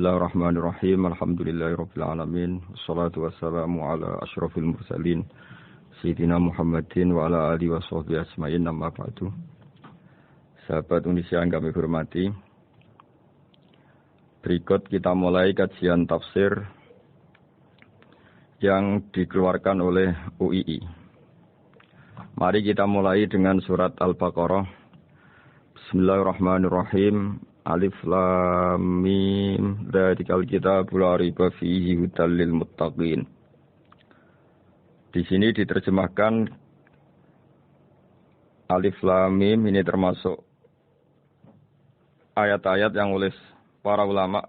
Bismillahirrahmanirrahim. Alhamdulillahirabbil alamin. Wassalatu wassalamu ala asyrofil mursalin Sayyidina Muhammadin wa ala alihi washabbihi ajmain. Amma ba'du. Sahabat Indonesia yang kami hormati, berikut kita mulai kajian tafsir yang dikeluarkan oleh UII. Mari kita mulai dengan surat Al-Baqarah. Bismillahirrahmanirrahim. Alif lam mim dzalikal kitabul la raiba fihi hudal lil muttaqin. Di sini diterjemahkan Alif lam mim ini termasuk ayat-ayat yang oleh para ulama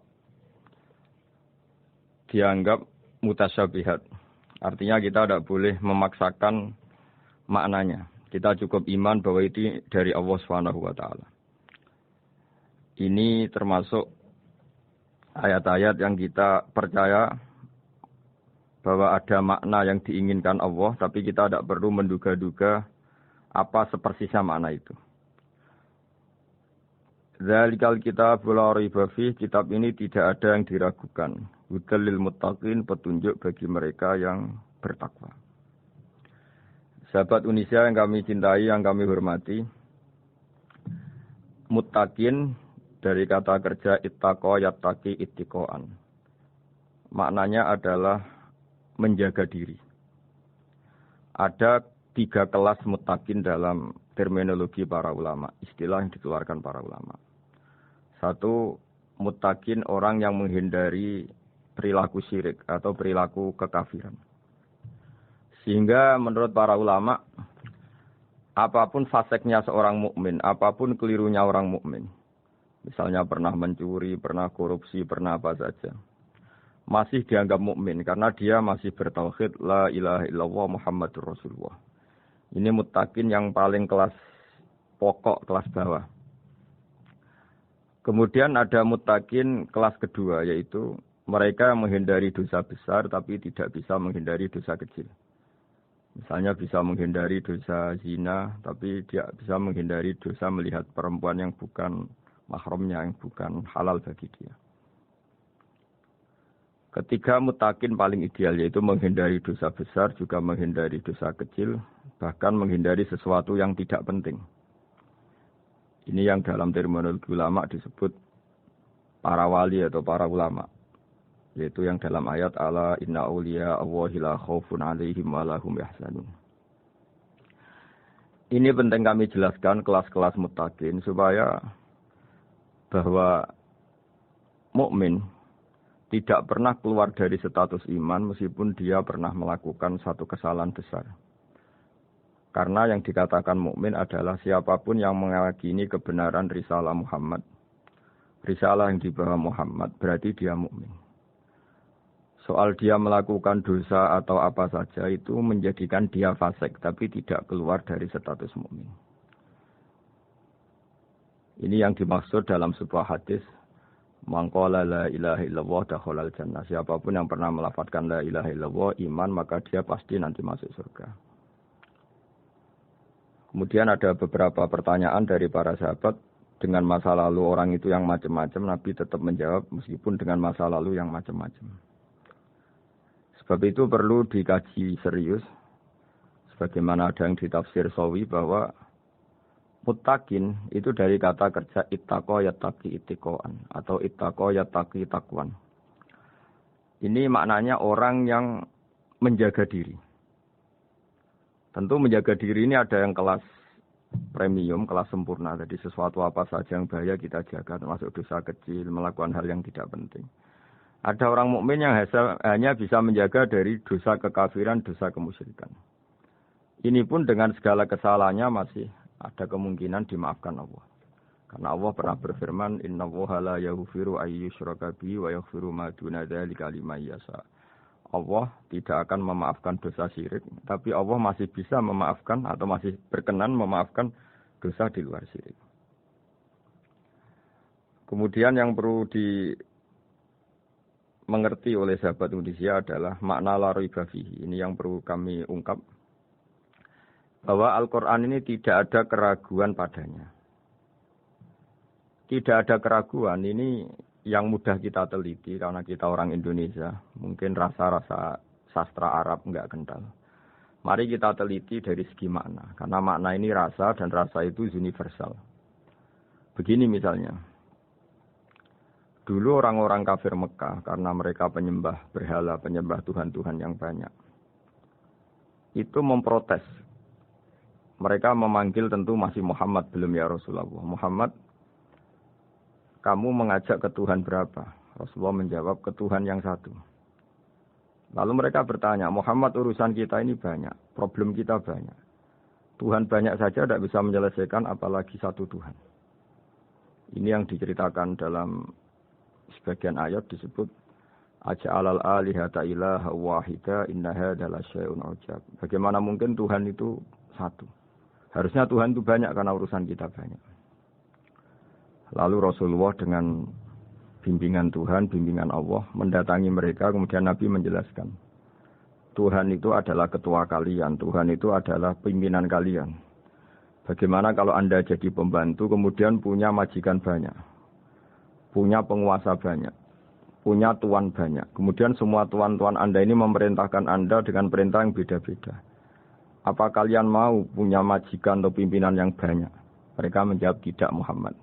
dianggap mutasyabihat. Artinya kita tidak boleh memaksakan maknanya. Kita cukup iman bahwa itu dari Allah Subhanahu wa taala. Ini termasuk ayat-ayat yang kita percaya bahwa ada makna yang diinginkan Allah, tapi kita tidak perlu menduga-duga apa sepersisnya makna itu. Dzalikal kitabul la raiba fihi, kitab ini tidak ada yang diragukan. Hudal lil muttaqin, petunjuk bagi mereka yang bertakwa. Sahabat Indonesia yang kami cintai, yang kami hormati, muttaqin dari kata kerja ittaqa yattaqi ittiqaan. Maknanya adalah menjaga diri. Ada 3 kelas muttaqin dalam terminologi para ulama, istilah yang dikeluarkan para ulama. 1, muttaqin orang yang menghindari perilaku syirik atau perilaku kekafiran. Sehingga menurut para ulama, apapun faseknya seorang mukmin, apapun kelirunya orang mukmin, misalnya pernah mencuri, pernah korupsi, pernah apa saja, masih dianggap mukmin karena dia masih bertauhid la ilaha illallah Muhammadur Rasulullah. Ini muttaqin yang paling kelas pokok, kelas bawah. Kemudian ada muttaqin kelas kedua, yaitu mereka yang menghindari dosa besar tapi tidak bisa menghindari dosa kecil. Misalnya bisa menghindari dosa zina, tapi dia bisa menghindari dosa melihat perempuan yang bukan mahramnya, yang bukan halal bagi dia. Ketiga muttaqin paling ideal, yaitu menghindari dosa besar, juga menghindari dosa kecil, bahkan menghindari sesuatu yang tidak penting. Ini yang dalam terminologi ulama disebut para wali atau para ulama, yaitu yang dalam ayat ala inna awliya Allahi la khaufun alaihim wa lahum yahzanun. Ini penting kami jelaskan kelas-kelas muttaqin supaya bahwa mukmin tidak pernah keluar dari status iman meskipun dia pernah melakukan satu kesalahan besar. Karena yang dikatakan mukmin adalah siapapun yang meyakini kebenaran risalah Muhammad, risalah yang dibawa Muhammad, berarti dia mukmin. Soal dia melakukan dosa atau apa saja itu menjadikan dia fasik, tapi tidak keluar dari status mukmin. Ini yang dimaksud dalam sebuah hadis, man qala la ilaha illallah dakhalal jannah. Siapapun yang pernah melafadzkan la ilaha illallah iman, maka dia pasti nanti masuk surga. Kemudian ada beberapa pertanyaan dari para sahabat dengan masa lalu orang itu yang macam-macam, Nabi tetap menjawab meskipun dengan masa lalu yang macam-macam. Sebab itu perlu dikaji serius, sebagaimana ada yang ditafsir Sawi bahwa muttaqin itu dari kata kerja ittaqa yattaqi ittiqaan atau ittaqa yattaqi taqwan. Ini maknanya orang yang menjaga diri. Tentu menjaga diri ini ada yang kelas premium, kelas sempurna. Jadi sesuatu apa saja yang bahaya kita jaga, termasuk dosa kecil, melakukan hal yang tidak penting. Ada orang mukmin yang hanya bisa menjaga dari dosa kekafiran, dosa kemusyrikan. Ini pun dengan segala kesalahannya masih ada kemungkinan dimaafkan Allah. Karena Allah pernah berfirman, innallaha la yaghfiru ayyushraka bihi wa yaghfiru ma duna dzalika liman yasha. Allah tidak akan memaafkan dosa syirik, tapi Allah masih bisa memaafkan atau masih berkenan memaafkan dosa di luar syirik. Kemudian yang perlu dimengerti oleh sahabat Indonesia adalah makna la raiba fihi. Ini yang perlu kami ungkap, bahwa Al-Quran ini tidak ada keraguan padanya. Tidak ada keraguan, ini yang mudah kita teliti karena kita orang Indonesia, mungkin rasa-rasa sastra Arab enggak kental. Mari kita teliti dari segi makna, karena makna ini rasa dan rasa itu universal. Begini misalnya, dulu orang-orang kafir Mekah karena mereka penyembah berhala, penyembah Tuhan-Tuhan yang banyak, itu memprotes. Mereka memanggil tentu masih Muhammad, belum ya Rasulullah. Muhammad, kamu mengajak ke Tuhan berapa? Rasulullah menjawab, ke Tuhan yang satu. Lalu mereka bertanya, Muhammad urusan kita ini banyak, problem kita banyak. Tuhan banyak saja tidak bisa menyelesaikan, apalagi satu Tuhan. Ini yang diceritakan dalam sebagian ayat disebut, Aja'alal alihata ilaha wahida inna hadza lasyai'un ujab. Bagaimana mungkin Tuhan itu satu? Harusnya Tuhan itu banyak karena urusan kita banyak. Lalu Rasulullah dengan bimbingan Tuhan, bimbingan Allah, mendatangi mereka, kemudian Nabi menjelaskan. Tuhan itu adalah ketua kalian, Tuhan itu adalah pimpinan kalian. Bagaimana kalau Anda jadi pembantu, kemudian punya majikan banyak, punya penguasa banyak, punya tuan banyak. Kemudian semua tuan-tuan Anda ini memerintahkan Anda dengan perintah yang beda-beda. Apa kalian mau punya majikan atau pimpinan yang banyak? Mereka menjawab tidak, Muhammad.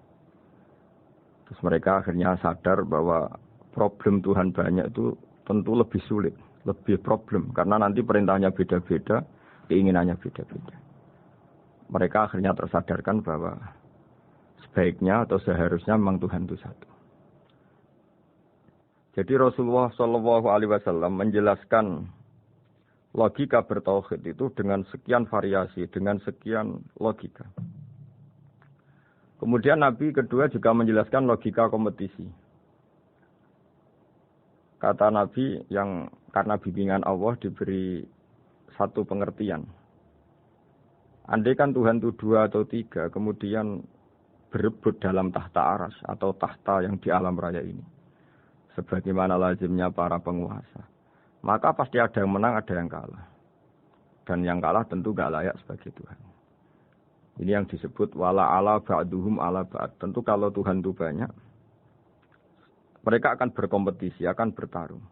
Terus mereka akhirnya sadar bahwa problem Tuhan banyak itu tentu lebih sulit, lebih problem. Karena nanti perintahnya beda-beda, keinginannya beda-beda. Mereka akhirnya tersadarkan bahwa sebaiknya atau seharusnya memang Tuhan itu satu. Jadi Rasulullah SAW menjelaskan logika bertauhid itu dengan sekian variasi, dengan sekian logika. Kemudian Nabi kedua juga menjelaskan logika kompetisi. Kata Nabi yang karena bimbingan Allah diberi satu pengertian. Andai kan Tuhan itu 2 atau 3, kemudian berebut dalam tahta aras atau tahta yang di alam raya ini. Sebagaimana lazimnya para penguasa. Maka pasti ada yang menang, ada yang kalah. Dan yang kalah tentu gak layak sebagai Tuhan. Ini yang disebut wala ala ba'duhum ala ba'd. Tentu kalau Tuhan itu banyak, mereka akan berkompetisi, akan bertarung.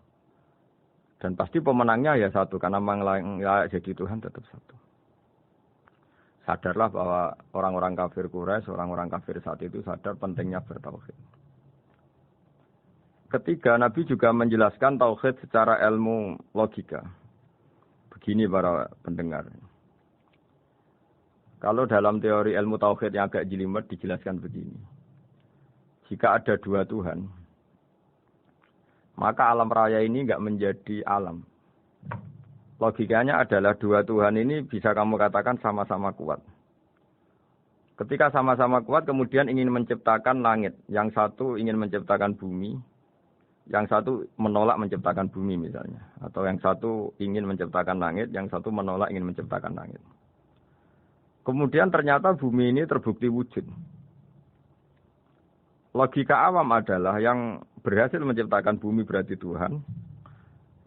Dan pasti pemenangnya ya satu, karena memang layak jadi Tuhan tetap satu. Sadarlah bahwa orang-orang kafir Quraisy, orang-orang kafir saat itu sadar pentingnya bertauhid. Ketiga, Nabi juga menjelaskan tauhid secara ilmu logika. Begini para pendengar. Kalau dalam teori ilmu tauhid yang agak jelimet dijelaskan begini. Jika ada 2 Tuhan, maka alam raya ini enggak menjadi alam. Logikanya adalah 2 Tuhan ini bisa kamu katakan sama-sama kuat. Ketika sama-sama kuat kemudian ingin menciptakan langit. Yang satu ingin menciptakan bumi, yang satu menolak menciptakan bumi misalnya. Atau yang satu ingin menciptakan langit, yang satu menolak ingin menciptakan langit. Kemudian ternyata bumi ini terbukti wujud. Logika awam adalah yang berhasil menciptakan bumi berarti Tuhan.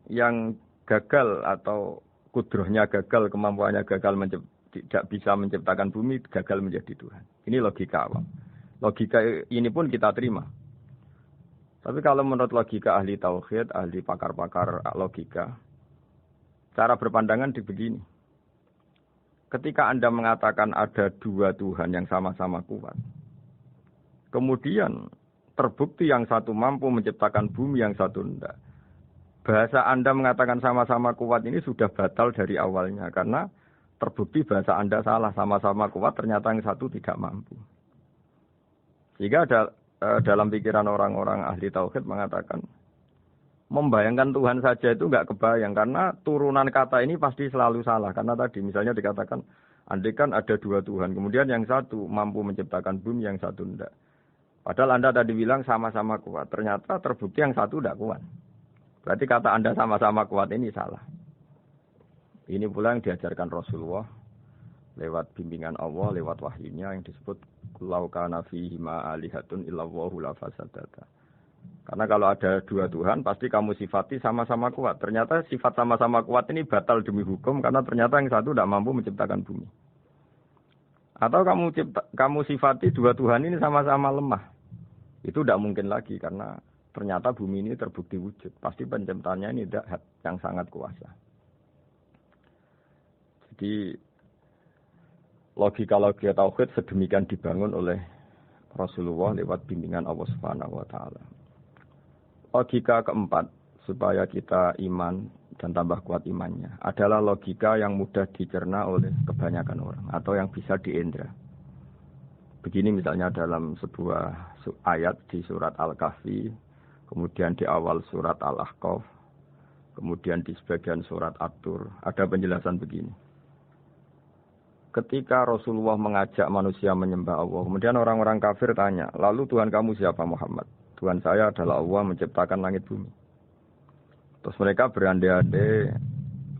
Yang gagal atau kudrohnya gagal, kemampuannya gagal tidak bisa menciptakan bumi, gagal menjadi Tuhan. Ini logika awam. Logika ini pun kita terima. Tapi kalau menurut logika ahli tauhid, ahli pakar-pakar logika, cara berpandangan begini. Ketika Anda mengatakan ada 2 Tuhan yang sama-sama kuat, kemudian terbukti yang satu mampu menciptakan bumi, yang satu tidak. Bahasa Anda mengatakan sama-sama kuat ini sudah batal dari awalnya, karena terbukti bahasa Anda salah, sama-sama kuat ternyata yang satu tidak mampu. Sehingga dalam pikiran orang-orang ahli tauhid mengatakan, membayangkan Tuhan saja itu enggak kebayang, karena turunan kata ini pasti selalu salah. Karena tadi misalnya dikatakan, andai kan ada 2 Tuhan, kemudian yang satu mampu menciptakan bumi, yang satu tidak. Padahal Anda tadi bilang sama-sama kuat, ternyata terbukti yang satu tidak kuat. Berarti kata Anda sama-sama kuat ini salah. Ini pula yang diajarkan Rasulullah lewat bimbingan Allah, lewat wahyunya yang disebut Lau kana fihi ma alihatun illallahu la fasadata. Karena kalau ada 2 Tuhan, pasti kamu sifati sama-sama kuat. Ternyata sifat sama-sama kuat ini batal demi hukum, karena ternyata yang satu tidak mampu menciptakan bumi. Atau kamu sifati 2 Tuhan ini sama-sama lemah. Itu tidak mungkin lagi, karena ternyata bumi ini terbukti wujud. Pasti penciptanya ini zat yang sangat kuasa. Jadi logika-logika tauhid sedemikian dibangun oleh Rasulullah lewat bimbingan Allah Subhanahu wa taala. Logika keempat supaya kita iman dan tambah kuat imannya adalah logika yang mudah dicerna oleh kebanyakan orang atau yang bisa diindra. Begini misalnya dalam sebuah ayat di surat Al-Kahfi, kemudian di awal surat Al-Ahqaf, kemudian di sebagian surat At-Tur, ada penjelasan begini. Ketika Rasulullah mengajak manusia menyembah Allah, kemudian orang-orang kafir tanya, lalu Tuhan kamu siapa Muhammad? Tuhan saya adalah Allah menciptakan langit bumi. Terus mereka berandai-andai,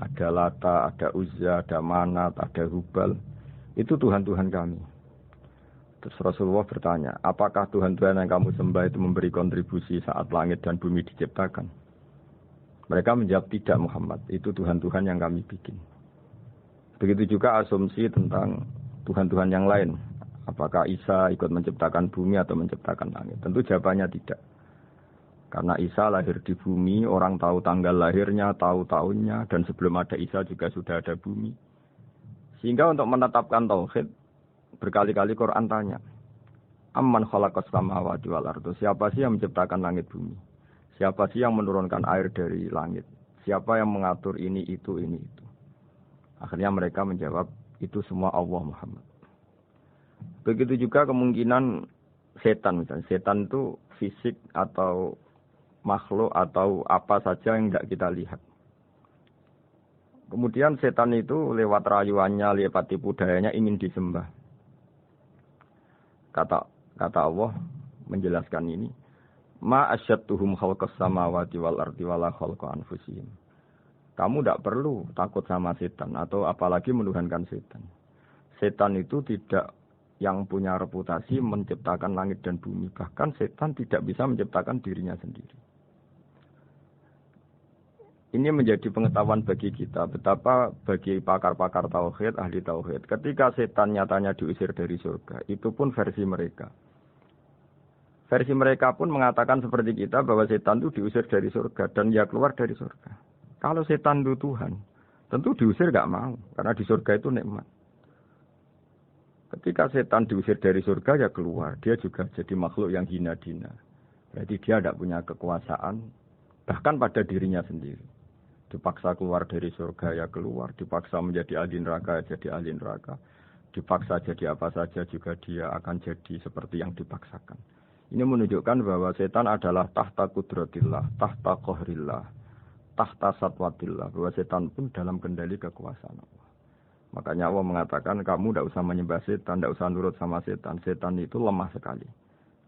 ada Lata, ada Uzza, ada Manat, ada Hubal. Itu Tuhan-Tuhan kami. Terus Rasulullah bertanya, apakah Tuhan-Tuhan yang kamu sembah itu memberi kontribusi saat langit dan bumi diciptakan? Mereka menjawab, tidak Muhammad, itu Tuhan-Tuhan yang kami bikin. Begitu juga asumsi tentang Tuhan-Tuhan yang lain. Apakah Isa ikut menciptakan bumi atau menciptakan langit? Tentu jawabannya tidak. Karena Isa lahir di bumi, orang tahu tanggal lahirnya, tahu tahunnya, dan sebelum ada Isa juga sudah ada bumi. Sehingga untuk menetapkan tauhid, berkali-kali Quran tanya, Amman khalaqas samawati wal ardh? Siapa sih yang menciptakan langit bumi? Siapa sih yang menurunkan air dari langit? Siapa yang mengatur ini, itu, ini, itu? Akhirnya mereka menjawab, itu semua Allah Muhammad. Begitu juga kemungkinan setan misalnya. Setan itu fisik atau makhluk atau apa saja yang tidak kita lihat. Kemudian setan itu lewat rayuannya, lewat tipu dayanya ingin disembah. Kata Allah menjelaskan ini, ma asyadduhum khalqas samawati wal ardi wala khalqa anfusihim. Kamu tidak perlu takut sama setan atau apalagi menuhankan setan. Setan itu tidak yang punya reputasi menciptakan langit dan bumi. Bahkan setan tidak bisa menciptakan dirinya sendiri. Ini menjadi pengetahuan bagi kita. Betapa bagi pakar-pakar tauhid, ahli tauhid. Ketika setan nyatanya diusir dari surga. Itu pun versi mereka. Versi mereka pun mengatakan seperti kita bahwa setan itu diusir dari surga. Dan dia keluar dari surga. Kalau setan itu Tuhan, tentu diusir gak mau. Karena di surga itu nikmat. Ketika setan diusir dari surga, ya keluar. Dia juga jadi makhluk yang hina-dina. Berarti dia tidak punya kekuasaan. Bahkan pada dirinya sendiri. Dipaksa keluar dari surga, ya keluar. Dipaksa menjadi ahli neraka, ya jadi ahli neraka. Dipaksa jadi apa saja, juga dia akan jadi seperti yang dipaksakan. Ini menunjukkan bahwa setan adalah tahta kudratillah, tahta qahrillah. Tahta satwatillah, bahwa setan pun dalam kendali kekuasaan Allah. Makanya Allah mengatakan kamu tidak usah menyembah setan, tidak usah nurut sama setan. Setan itu lemah sekali.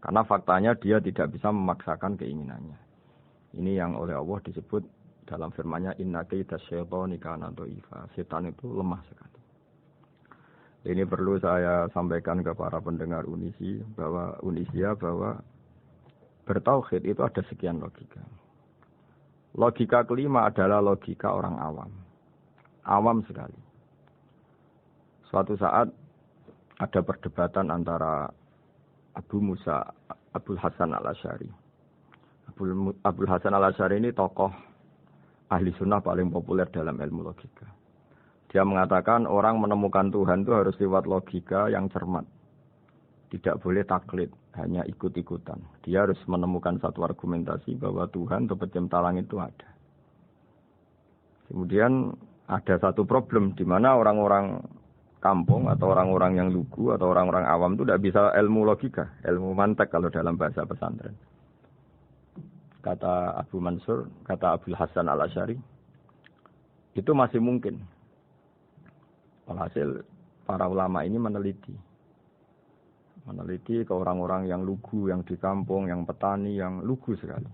Karena faktanya dia tidak bisa memaksakan keinginannya. Ini yang oleh Allah disebut dalam firman-Nya inna kaida syaitani kana dhaifa. Setan itu lemah sekali. Ini perlu saya sampaikan ke para pendengar Unisia bahwa bertauhid itu ada sekian logika. Logika kelima adalah logika orang awam. Awam sekali. Suatu saat ada perdebatan antara Abul Hasan al-Asy'ari. Abul Hasan al-Asy'ari ini tokoh ahli sunnah paling populer dalam ilmu logika. Dia mengatakan orang menemukan Tuhan itu harus lewat logika yang cermat. Tidak boleh taklid, hanya ikut-ikutan. Dia harus menemukan satu argumentasi bahwa Tuhan atau pencipta langit itu ada. Kemudian ada satu problem di mana orang-orang kampung atau orang-orang yang lugu atau orang-orang awam itu tidak bisa ilmu logika, ilmu mantek kalau dalam bahasa pesantren. Kata Abu Mansur, kata Abul Hasan al-Asy'ari, itu masih mungkin. Alhasil para ulama ini meneliti ke orang-orang yang lugu, yang di kampung, yang petani, yang lugu sekali.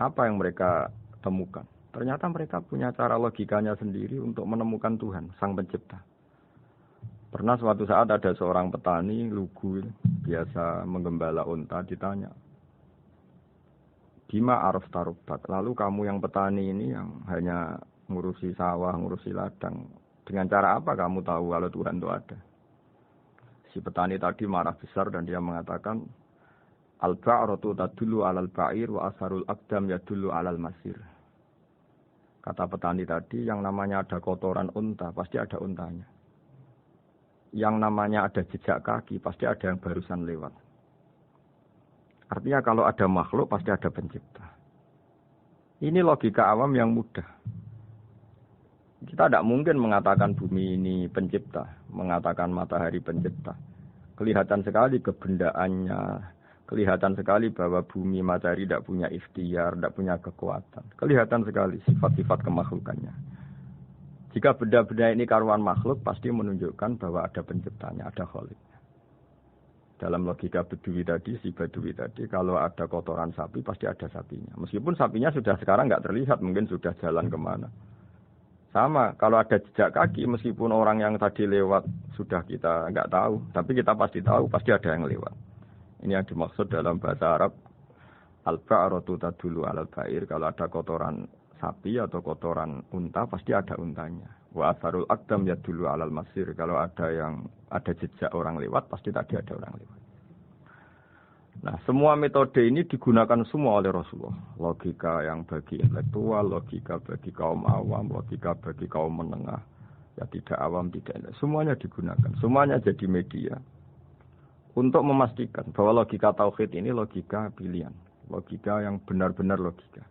Apa yang mereka temukan? Ternyata mereka punya cara logikanya sendiri untuk menemukan Tuhan, Sang Pencipta. Pernah suatu saat ada seorang petani lugu, biasa menggembala unta, ditanya, Bima araf tarubat, lalu kamu yang petani ini yang hanya ngurusi sawah, ngurusi ladang, dengan cara apa kamu tahu kalau Tuhan itu ada? Si petani tadi marah besar dan dia mengatakan, Al-ba'ratu tadullu 'alal ba'ir wa asharul aqdam yadullu 'alal masir. Kata petani tadi, yang namanya ada kotoran unta, pasti ada untanya. Yang namanya ada jejak kaki, pasti ada yang barusan lewat. Artinya kalau ada makhluk, pasti ada pencipta. Ini logika awam yang mudah. Kita tidak mungkin mengatakan bumi ini pencipta, mengatakan matahari pencipta. Kelihatan sekali kebendaannya, kelihatan sekali bahwa bumi matahari tidak punya ikhtiar, tidak punya kekuatan. Kelihatan sekali sifat-sifat kemakhlukannya. Jika benda-benda ini karuan makhluk, pasti menunjukkan bahwa ada penciptanya, ada khaliknya. Dalam logika Bedui tadi, si Bedui tadi, kalau ada kotoran sapi, pasti ada sapinya. Meskipun sapinya sudah sekarang nggak terlihat, mungkin sudah jalan kemana. Sama, kalau ada jejak kaki, meskipun orang yang tadi lewat sudah kita nggak tahu, tapi kita pasti tahu, pasti ada yang lewat. Ini yang dimaksud dalam bahasa Arab, al-ba'ratu tadullu 'alal ba'ir. Kalau ada kotoran sapi atau kotoran unta, pasti ada untanya. Wa atharul aqdam yadullu 'alal masir. Kalau ada jejak orang lewat, pasti tadi ada orang lewat. Nah, semua metode ini digunakan semua oleh Rasulullah. Logika yang bagi intelektual, logika bagi kaum awam, logika bagi kaum menengah. Ya tidak awam, tidak. Semuanya digunakan. Semuanya jadi media. Untuk memastikan bahwa logika tauhid ini logika pilihan. Logika yang benar-benar logika.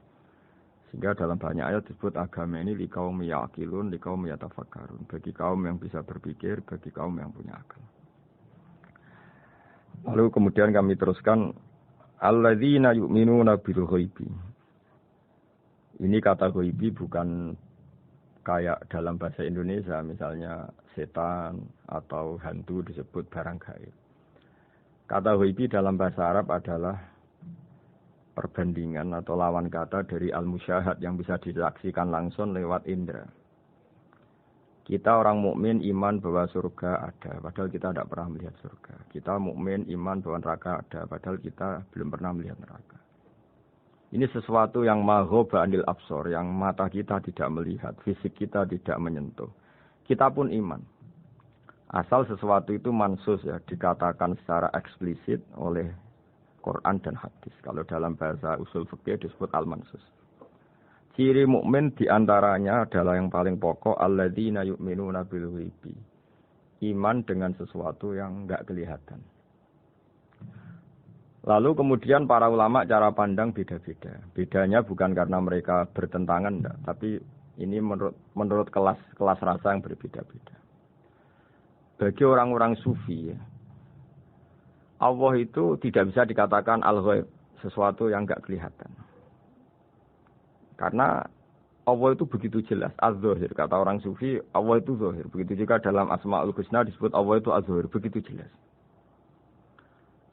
Sehingga dalam banyak ayat disebut agama ini likaum ya'qilun, likaum yatafakkarun. Bagi kaum yang bisa berpikir, bagi kaum yang punya akal. Lalu kemudian kami teruskan alladzina yu'minuna bil ghaibi. Ini kata ghaibi bukan kayak dalam bahasa Indonesia misalnya setan atau hantu disebut barang gaib. Kata ghaibi dalam bahasa Arab adalah perbandingan atau lawan kata dari al-musyahad yang bisa disaksikan langsung lewat indera. Kita orang mukmin iman bahwa surga ada, padahal kita tidak pernah melihat surga. Kita mukmin iman bahwa neraka ada, padahal kita belum pernah melihat neraka. Ini sesuatu yang maghoba anil absor, yang mata kita tidak melihat, fisik kita tidak menyentuh. Kita pun iman. Asal sesuatu itu mansus ya, dikatakan secara eksplisit oleh Quran dan hadis. Kalau dalam bahasa usul fikih disebut al-mansus. Ciri mukmin diantaranya adalah yang paling pokok alladzina yu'minuna bil ghaibi. Iman dengan sesuatu yang enggak kelihatan. Lalu kemudian para ulama cara pandang beda-beda. Bedanya bukan karena mereka bertentangan enggak, tapi ini menurut kelas rasa yang berbeda-beda. Bagi orang-orang sufi ya, Allah itu tidak bisa dikatakan al-ghaib, sesuatu yang enggak kelihatan. Karena Allah itu begitu jelas, az-zahir. Kata orang sufi, Allah itu zahir. Begitu juga dalam Asma'ul Husna disebut Allah itu az-zahir. Begitu jelas.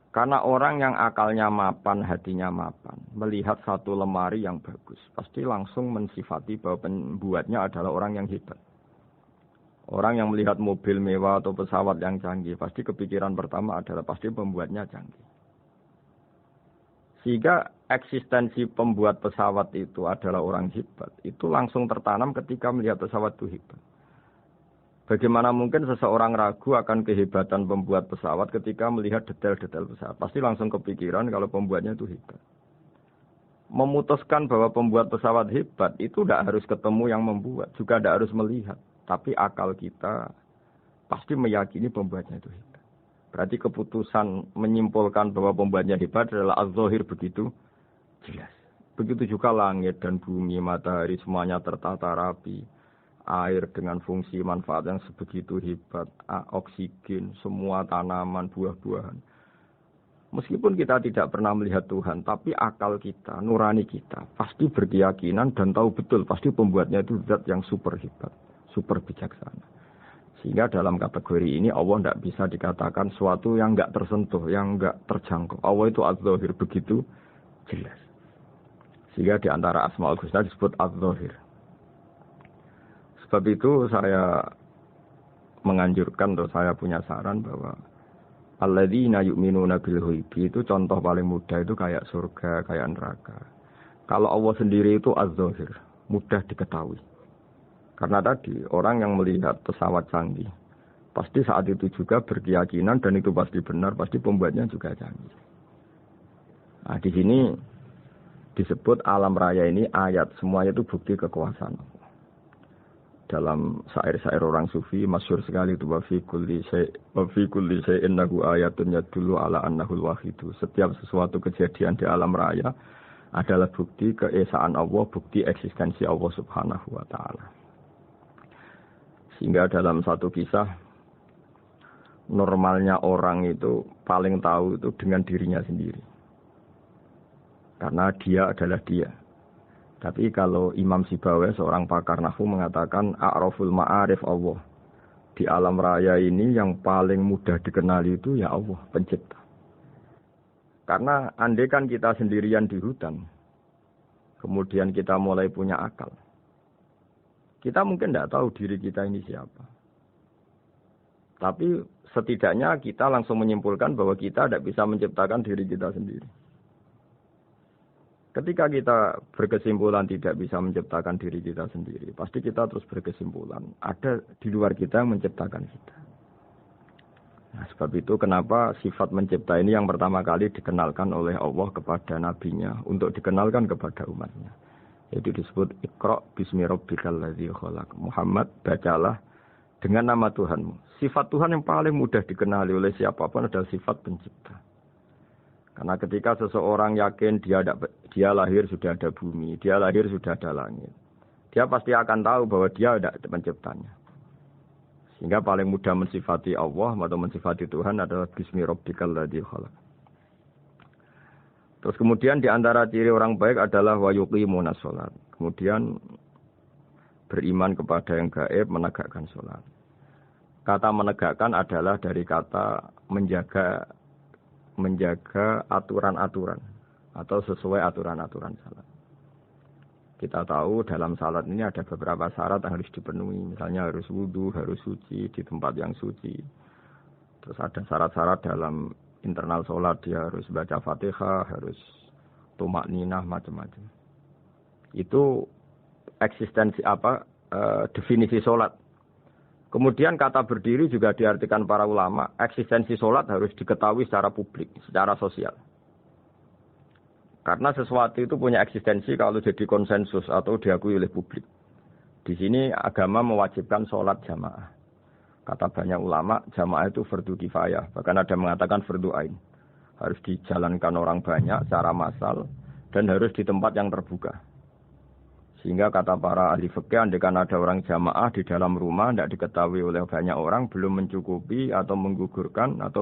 Karena orang yang akalnya mapan, hatinya mapan, melihat satu lemari yang bagus, pasti langsung mensifati bahwa pembuatnya adalah orang yang hebat. Orang yang melihat mobil mewah atau pesawat yang canggih, pasti kepikiran pertama adalah pasti pembuatnya canggih. Sehingga eksistensi pembuat pesawat itu adalah orang hebat. Itu langsung tertanam ketika melihat pesawat itu hebat. Bagaimana mungkin seseorang ragu akan kehebatan pembuat pesawat ketika melihat detail-detail pesawat. Pasti langsung kepikiran kalau pembuatnya itu hebat. Memutuskan bahwa pembuat pesawat hebat itu tidak harus ketemu yang membuat. Juga tidak harus melihat. Tapi akal kita pasti meyakini pembuatnya itu hebat. Berarti keputusan menyimpulkan bahwa pembuatnya hebat adalah az-zahir begitu jelas. Begitu juga langit dan bumi, matahari semuanya tertata rapi. Air dengan fungsi manfaat yang sebegitu hebat, oksigen, semua tanaman, buah-buahan. Meskipun kita tidak pernah melihat Tuhan, tapi akal kita, nurani kita, pasti berkeyakinan dan tahu betul, pasti pembuatnya itu zat yang super hebat, super bijaksana. Sehingga dalam kategori ini Allah tidak bisa dikatakan suatu yang enggak tersentuh, yang enggak terjangkau. Allah itu az-zahir begitu jelas. Sehingga di antara Asmaul Husna disebut az-zahir. Sebab itu saya menganjurkan atau saya punya saran bahwa alladzina yu'minuna bil ghaibi itu contoh paling mudah itu kayak surga, kayak neraka. Kalau Allah sendiri itu az-zahir, mudah diketahui. Karena tadi orang yang melihat pesawat canggih, pasti saat itu juga berkeyakinan dan itu pasti benar, pasti pembuatnya juga canggih. Nah, di sini disebut alam raya ini ayat, semuanya itu bukti kekuasaan. Dalam syair-syair orang sufi masyhur sekali itu wa fi kulli syai'in lahu ayatun yadullu ala annahul wahidu. Setiap sesuatu kejadian di alam raya adalah bukti keesaan Allah, bukti eksistensi Allah Subhanahu wa taala. Sehingga dalam satu kisah normalnya orang itu paling tahu itu dengan dirinya sendiri. Karena dia adalah dia. Tapi kalau Imam Sibawayh, seorang pakar nahwu, mengatakan a'raful ma'arif Allah. Di alam raya ini yang paling mudah dikenali itu ya Allah, pencipta. Karena andai kan kita sendirian di hutan, kemudian kita mulai punya akal, kita mungkin tidak tahu diri kita ini siapa. Tapi setidaknya kita langsung menyimpulkan bahwa kita tidak bisa menciptakan diri kita sendiri. Ketika kita berkesimpulan tidak bisa menciptakan diri kita sendiri, pasti kita terus berkesimpulan ada di luar kita yang menciptakan kita. Nah, sebab itu kenapa sifat mencipta ini yang pertama kali dikenalkan oleh Allah kepada nabinya untuk dikenalkan kepada umatnya. Yaitu disebut Iqra bismi rabbikal ladzi khalaq. Muhammad, bacalah dengan nama Tuhanmu. Sifat Tuhan yang paling mudah dikenali oleh siapapun adalah sifat pencipta. Karena ketika seseorang yakin dia lahir sudah ada bumi, dia lahir sudah ada langit, dia pasti akan tahu bahwa dia ada penciptanya. Sehingga paling mudah mensifati Allah atau mensifati Tuhan adalah bismi rabbikal ladzi khalaq. Terus kemudian di antara ciri orang baik adalah wa yuqimunas shalat. Kemudian beriman kepada yang gaib, menegakkan salat. Kata menegakkan adalah dari kata menjaga aturan-aturan atau sesuai aturan-aturan salat. Kita tahu dalam salat ini ada beberapa syarat yang harus dipenuhi. Misalnya harus wudu, harus suci di tempat yang suci. Terus ada syarat-syarat dalam internal salat, dia harus baca Fatihah, harus tumakninah, macam-macam. Itu eksistensi definisi salat. Kemudian kata berdiri juga diartikan para ulama, eksistensi sholat harus diketahui secara publik, secara sosial. Karena sesuatu itu punya eksistensi kalau jadi konsensus atau diakui oleh publik. Di sini agama mewajibkan sholat jamaah. Kata banyak ulama, jamaah itu fardu kifayah. Bahkan ada mengatakan fardu ain. Harus dijalankan orang banyak secara massal dan harus di tempat yang terbuka. Sehingga kata para ahli fikih, andaikan ada orang jamaah di dalam rumah tidak diketahui oleh banyak orang, belum mencukupi atau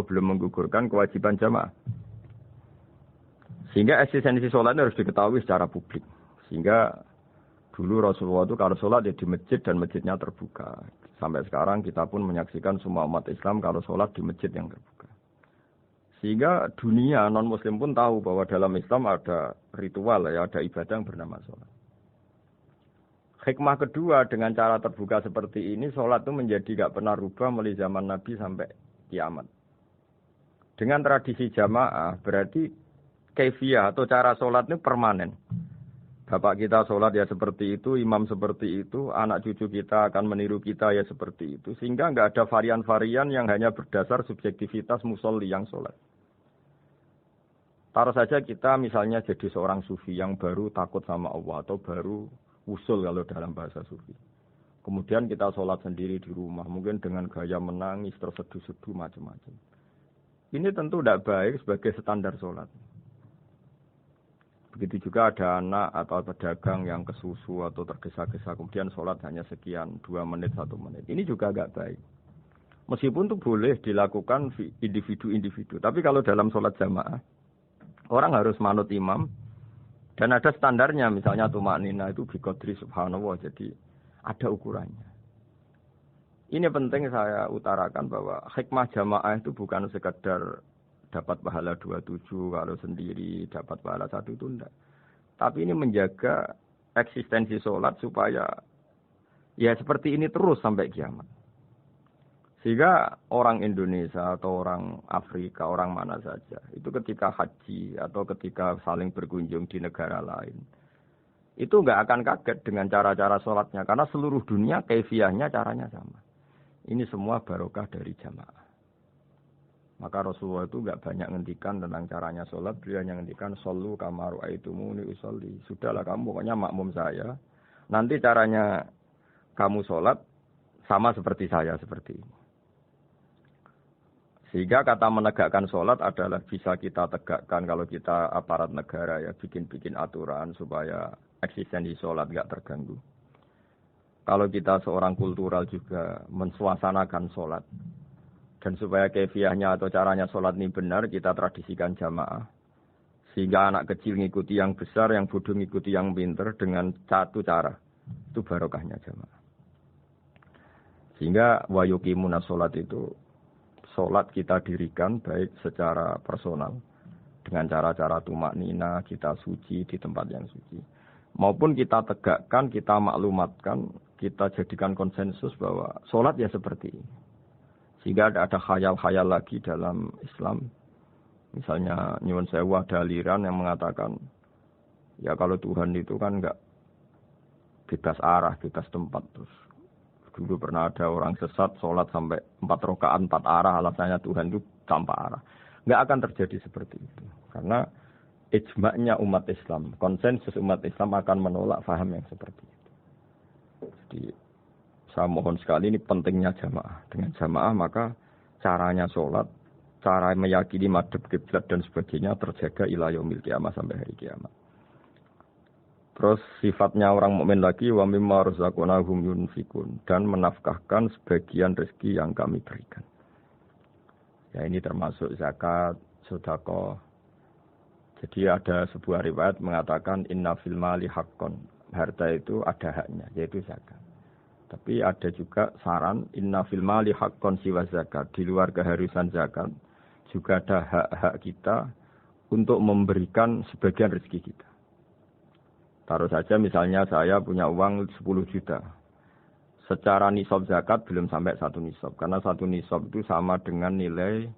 belum menggugurkan kewajiban jamaah. Sehingga eksistensi sholat harus diketahui secara publik. Sehingga dulu Rasulullah itu kalau sholat ya di masjid dan masjidnya terbuka. Sampai sekarang kita pun menyaksikan semua umat Islam kalau sholat di masjid yang terbuka. Sehingga dunia non-muslim pun tahu bahwa dalam Islam ada ritual, ya, ada ibadah yang bernama sholat. Hikmah kedua dengan cara terbuka seperti ini, sholat itu menjadi gak pernah rubah mulai zaman Nabi sampai kiamat. Dengan tradisi jamaah, berarti kaifiyah atau cara sholat ini permanen. Bapak kita sholat ya seperti itu, imam seperti itu, anak cucu kita akan meniru kita ya seperti itu. Sehingga gak ada varian-varian yang hanya berdasar subjektivitas musolli yang sholat. Taruh saja kita misalnya jadi seorang sufi yang baru takut sama Allah atau baru usul kalau dalam bahasa sufi. Kemudian kita sholat sendiri di rumah, mungkin dengan gaya menangis, terseduh-seduh, macam-macam. Ini tentu tidak baik sebagai standar sholat. Begitu juga ada anak atau pedagang yang kesusu atau tergesa-gesa, kemudian sholat hanya sekian, 2 menit, 1 menit. Ini juga tidak baik. Meskipun itu boleh dilakukan individu-individu. Tapi kalau dalam sholat jamaah, orang harus manut imam, dan ada standarnya, misalnya tumaknina itu biqadri subhanallah, jadi ada ukurannya. Ini penting saya utarakan bahwa hikmah jamaah itu bukan sekedar dapat pahala 27 kalau sendiri, dapat pahala 1 itu enggak. Tapi ini menjaga eksistensi sholat supaya ya seperti ini terus sampai kiamat. Sehingga orang Indonesia atau orang Afrika, orang mana saja, itu ketika haji atau ketika saling berkunjung di negara lain, itu nggak akan kaget dengan cara-cara sholatnya. Karena seluruh dunia kaifiyahnya caranya sama. Ini semua barokah dari jamaah. Maka Rasulullah itu enggak banyak ngendikan tentang caranya sholat, beliau hanya ngendikan shollu kama ra'aitumuni usolli. Sudahlah kamu pokoknya makmum saya. Nanti caranya kamu sholat sama seperti saya seperti ini. Sehingga kata menegakkan sholat adalah bisa kita tegakkan kalau kita aparat negara ya bikin aturan supaya eksistensi sholat enggak terganggu. Kalau kita seorang kultural juga mensuasanakan sholat. Dan supaya kefiahnya atau caranya sholat ini benar, kita tradisikan jamaah. Sehingga anak kecil ngikuti yang besar, yang bodoh ngikuti yang pinter dengan satu cara. Itu barokahnya jamaah. Sehingga wayukimuna sholat itu, sholat kita dirikan baik secara personal. Dengan cara-cara tumak nina, kita suci di tempat yang suci. Maupun kita tegakkan, kita maklumatkan, kita jadikan konsensus bahwa sholat ya seperti ini. Sehingga ada khayal-khayal lagi dalam Islam. Misalnya nyuwun sewu ada aliran yang mengatakan, ya kalau Tuhan itu kan enggak bebas arah, bebas tempat. Terus dulu pernah ada orang sesat sholat sampai 4 rakaat 4 arah, alasannya Tuhan itu tanpa arah. Enggak akan terjadi seperti itu. Karena ijma'nya umat Islam, konsensus umat Islam akan menolak faham yang seperti itu. Jadi saya mohon sekali ini pentingnya jamaah. Dengan jamaah maka caranya sholat, cara meyakini madhab kiblat dan sebagainya terjaga ila yaumil qiyamah sampai hari kiamat. Terus sifatnya orang mukmin lagi wa mimma razaqnahum yunfikun dan menafkahkan sebagian rezeki yang kami berikan. Ya ini termasuk zakat, sedekah. Jadi ada sebuah riwayat mengatakan inna fil mali haqqon. Harta itu ada haknya yaitu zakat. Tapi ada juga saran inna fil mali haqqon siwa zakat. Di luar keharusan zakat juga ada hak-hak kita untuk memberikan sebagian rezeki kita. Taruh saja misalnya saya punya uang 10 juta. Secara nisab zakat belum sampai 1 nisab. Karena 1 nisab itu sama dengan nilai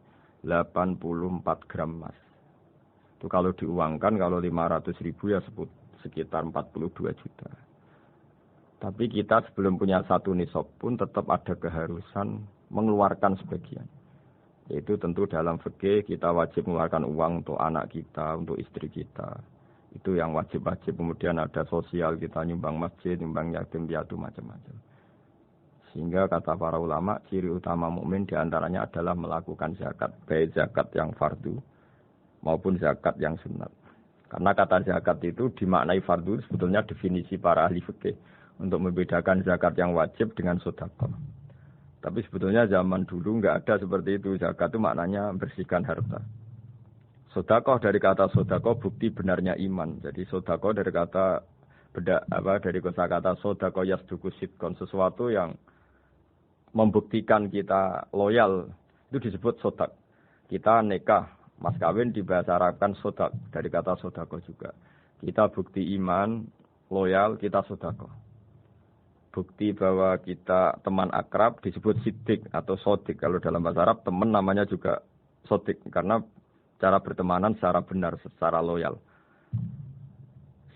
84 gram emas. Itu kalau diuangkan kalau 500 ribu ya sekitar 42 juta. Tapi kita sebelum punya 1 nisab pun tetap ada keharusan mengeluarkan sebagian. Yaitu tentu dalam fikih kita wajib mengeluarkan uang untuk anak kita, untuk istri kita. Itu yang wajib-wajib. Kemudian ada sosial, kita nyumbang masjid, nyumbang yatim piatu macam-macam. Sehingga kata para ulama, ciri utama mukmin diantaranya adalah melakukan zakat. Baik zakat yang fardu maupun zakat yang sunat. Karena kata zakat itu dimaknai fardu sebetulnya definisi para ahli fikih. Untuk membedakan zakat yang wajib dengan sedekah. Tapi sebetulnya zaman dulu enggak ada seperti itu. Zakat itu maknanya bersihkan harta. Sedekah dari kata sedekah bukti benarnya iman. Jadi sedekah dari kata dari kosakata sedekah yasduqu sidqon, sesuatu yang membuktikan kita loyal itu disebut sedekah. Kita nikah, mas kawin di bahasa Arab kan sedekah dari kata sedekah juga. Kita bukti iman, loyal, kita sedekah. Bukti bahwa kita teman akrab disebut siddiq atau sodik. Kalau dalam bahasa Arab teman namanya juga sodik. Karena cara bertemanan secara benar, secara loyal.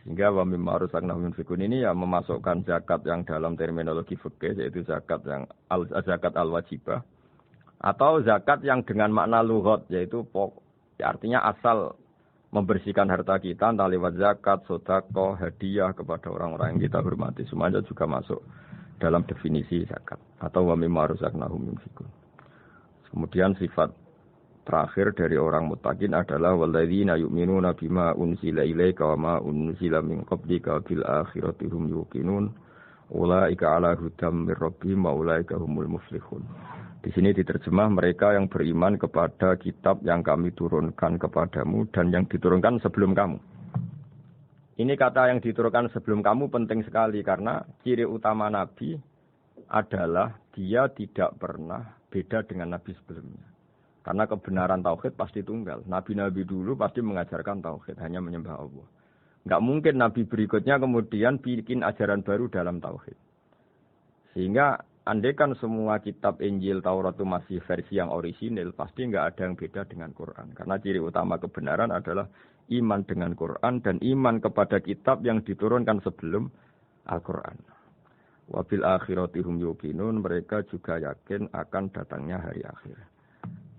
Sehingga wa mimma razaqnahum yunfikun ini ya memasukkan zakat yang dalam terminologi fikih yaitu zakat yang zakat al-wajibah. Atau zakat yang dengan makna lughat yaitu artinya asal membersihkan harta kita entah lewat zakat, sedekah, hadiah kepada orang-orang yang kita hormati. Semuanya juga masuk dalam definisi zakat atau wa mimma razaqnahum yunfikun. Kemudian sifat terakhir dari orang muttaqin adalah walladzina yu'minuna bima unzila ilaika wa ma unzila min qablika bil akhirati hum yuqinun ulaika ala hudam mir rabbihim wa ulaika humul muflihun. Di sini diterjemah mereka yang beriman kepada kitab yang kami turunkan kepadamu dan yang diturunkan sebelum kamu. Ini kata yang diturunkan sebelum kamu penting sekali karena ciri utama Nabi adalah dia tidak pernah beda dengan Nabi sebelumnya. Karena kebenaran tauhid pasti tunggal. Nabi-nabi dulu pasti mengajarkan tauhid, hanya menyembah Allah. Enggak mungkin Nabi berikutnya kemudian bikin ajaran baru dalam tauhid. Sehingga andaikan semua kitab Injil Taurat itu masih versi yang orisinil, pasti enggak ada yang beda dengan Quran. Karena ciri utama kebenaran adalah iman dengan Quran dan iman kepada kitab yang diturunkan sebelum Al-Quran. Wabil akhirati hum yuqinun, mereka juga yakin akan datangnya hari akhir.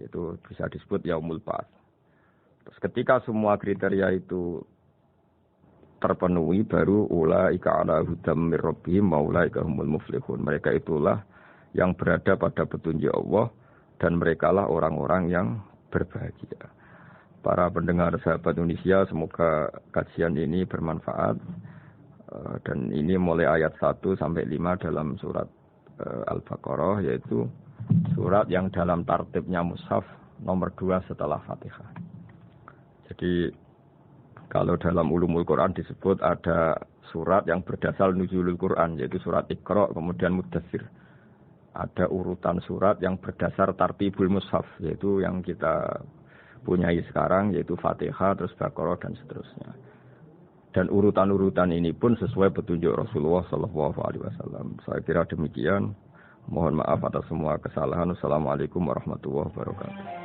Itu bisa disebut yaumul ba'ats. Terus ketika semua kriteria itu terpenuhi baru ulaika ala hudam mir rabbihim wa ulaika humul muflihun. Mereka itulah yang berada pada petunjuk Allah dan merekalah orang-orang yang berbahagia. Para pendengar sahabat Indonesia, semoga kajian ini bermanfaat. Dan ini mulai ayat 1 sampai 5 dalam surat Al-Baqarah, yaitu surat yang dalam tartibnya mushaf nomor 2 setelah Fatihah. Jadi kalau dalam ulumul Quran disebut ada surat yang berdasar nuzulul Quran, yaitu surat Iqra, kemudian Mudaththir. Ada urutan surat yang berdasar tartibul mushaf, yaitu yang kita punyai sekarang, yaitu Fatihah, terus Baqarah, dan seterusnya. Dan urutan-urutan ini pun sesuai petunjuk Rasulullah SAW. Saya kira demikian. Mohon maaf atas semua kesalahan. Wassalamualaikum warahmatullahi wabarakatuh.